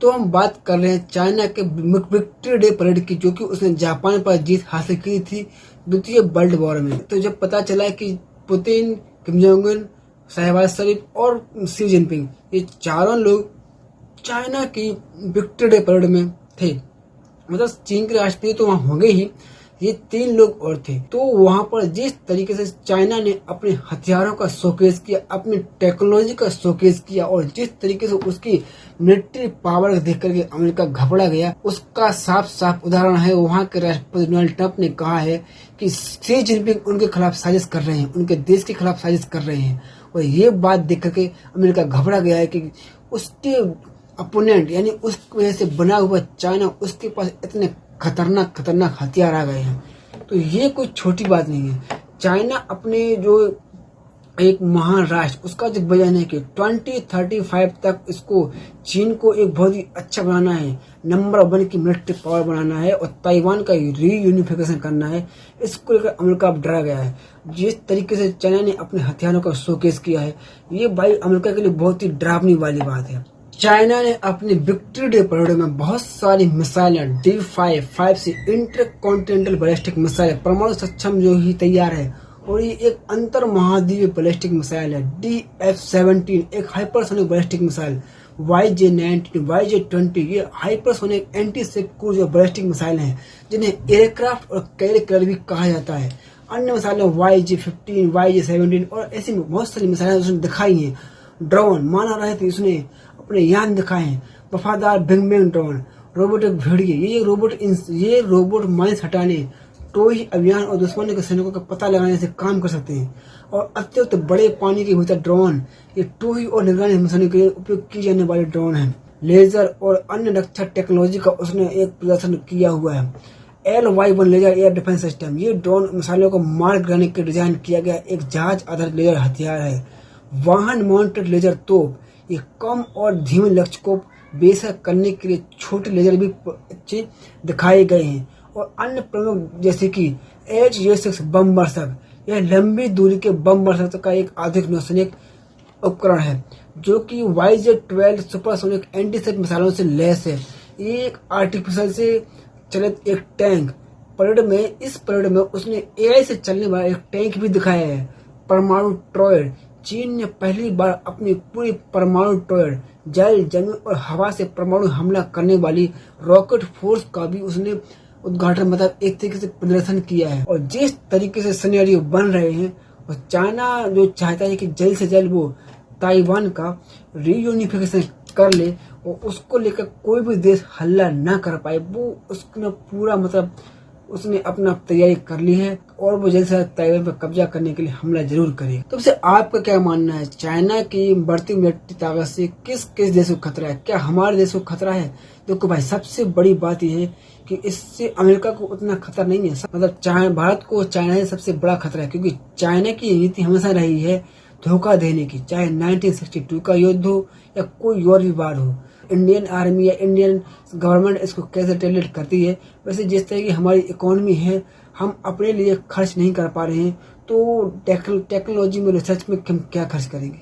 तो हम बात कर रहे हैं चाइना के विक्ट्री डे परेड की, जो कि उसने जापान पर जीत हासिल की थी द्वितीय वर्ल्ड वॉर में। तो जब पता चला कि Putin, Kim Jong Un, Shahbaz शरीफ और शी जिनपिंग ये चारों लोग चाइना की विक्ट्री डे परेड में थे, मतलब चीन के राष्ट्रपति तो वहां होंगे ही, ये 3 लोग और थे। तो वहां पर जिस तरीके से चाइना ने अपने हथियारों का शोकेस किया, अपनी टेक्नोलॉजी का शोकेस किया, और जिस तरीके से उसकी मिलिट्री पावर देख करके अमेरिका घबरा गया, उसका साफ साफ उदाहरण है वहां के राष्ट्रपति डोनाल्ड ट्रंप ने कहा है कि शी जिनपिंग उनके खिलाफ साजिश कर रहे हैं, उनके देश के खिलाफ साजिश कर रहे हैं। और ये बात देख करके अमेरिका घबरा गया है कि उसके अपोनेंट यानी उस वजह से बना हुआ चाइना, उसके पास इतने खतरनाक खतरनाक हथियार आ गए हैं। तो ये कोई छोटी बात नहीं है। चाइना अपने जो एक महान राष्ट्र, उसका जो वजन है कि 2035 तक इसको चीन को एक बहुत ही अच्छा बनाना है, नंबर 1 की मिलिट्री पावर बनाना है, और ताइवान का रीयूनिफिकेशन करना है। इसको लेकर अमेरिका अब डरा गया है। जिस तरीके से चाइना ने अपने हथियारों का शोकेस किया है, ये भाई अमेरिका के लिए बहुत ही डरावनी वाली बात है। चाइना ने अपनी विक्ट्री डे परेड में बहुत सारी मिसाइलें D5, 5C intercontinental ballistic missile, परमाणु सक्षम जो ही तैयार है, और ये एक अंतर महाद्वीपीय बैलिस्टिक मिसाइल है। DF-17 एक hypersonic ballistic missile, YJ-19, YJ-20 ये hypersonic anti ship cruise ballistic missile हैं, जिन्हें एयरक्राफ्ट और कैरियर भी कहा जाता है। अन्य मिसाइलें YJ-15, YJ-17 और ऐसी बहुत सारी मिसाइलें उसने दिखाई हैं। ड्रोन माना रहे थे उसने अपने यान दिखाए हैं, वफादार बिंग बिंग ड्रोन, रोबोटिक भेड़िए, ये रोबोट माइंस हटाने, टोही अभियान और दुश्मनों के सैनिकों का पता लगाने से काम कर सकते हैं। और अत्यंत बड़े पानी के भीतर ड्रोन, ये टोही और निगरानी मिशनों के लिए उपयोग की जाने वाले ड्रोन हैं। लेजर और अन्य रक्षा टेक्नोलॉजी का उसने एक प्रदर्शन किया हुआ है। LY-1 laser air defence system, ये ड्रोन मिसाइलों को मार गिराने के डिजाइन किया गया एक जहाज आधारित लेजर हथियार है। वाहन माउंटेड लेजर तोप, ये कम और धीमे लक्ष्य को बेसर करने के लिए छोटे लेजर भी अच्छे दिखाए गए हैं। और अन्य प्रमुख जैसे कि HJ-6 बम वर्षक, यह लंबी दूरी के बम वर्षक का एक आधुनिक नौसैनिक उपकरण है, जो कि YJ-12 सुपरसोनिक एंटी-शिप मिसाइलों से लैस है। ये एक आर्टिफिशियल से चलित एक टैंक, इस परेड में उसने AI से चलने वाला एक टैंक भी दिखाया है। परमाणु ट्रॉयड, चीन ने पहली बार अपनी पूरी परमाणु ट्रॉयड, जल, जमीन और हवा से परमाणु हमला करने वाली रॉकेट फोर्स का भी उसने उद्घाटन, मतलब एक तरीके से प्रदर्शन किया है। और जिस तरीके से सिनेरियो बन रहे हैं, और चाइना जो चाहता है कि जल्द से जल्द वो ताइवान का रीयूनिफिकेशन कर ले और उसको लेकर कोई भी देश हल्ला ना कर पाए, वो उसने पूरा मतलब उसने अपना तैयारी कर ली है, और वो जल्द से जल्द ताइवान पर कब्जा करने के लिए हमला जरूर करेगा। तो इससे आपका क्या मानना है, चाइना की बढ़ती मिलिट्री ताकत से किस किस देश को खतरा है? क्या हमारे देश को खतरा है? देखो भाई, सबसे बड़ी बात यह है कि इससे अमेरिका को उतना खतरा नहीं है, मतलब भारत को चाइना से सबसे बड़ा खतरा है, क्योंकि चाइना की नीति हमेशा रही है धोखा देने की, चाहे 1962 का युद्ध हो या कोई और भी वार हो। इंडियन आर्मी या इंडियन गवर्नमेंट इसको कैसे टैलेंट करती है, वैसे जिस तरह की हमारी इकोनॉमी है, हम अपने लिए खर्च नहीं कर पा रहे हैं, तो टेक्नोलॉजी में, रिसर्च में हम क्या खर्च करेंगे।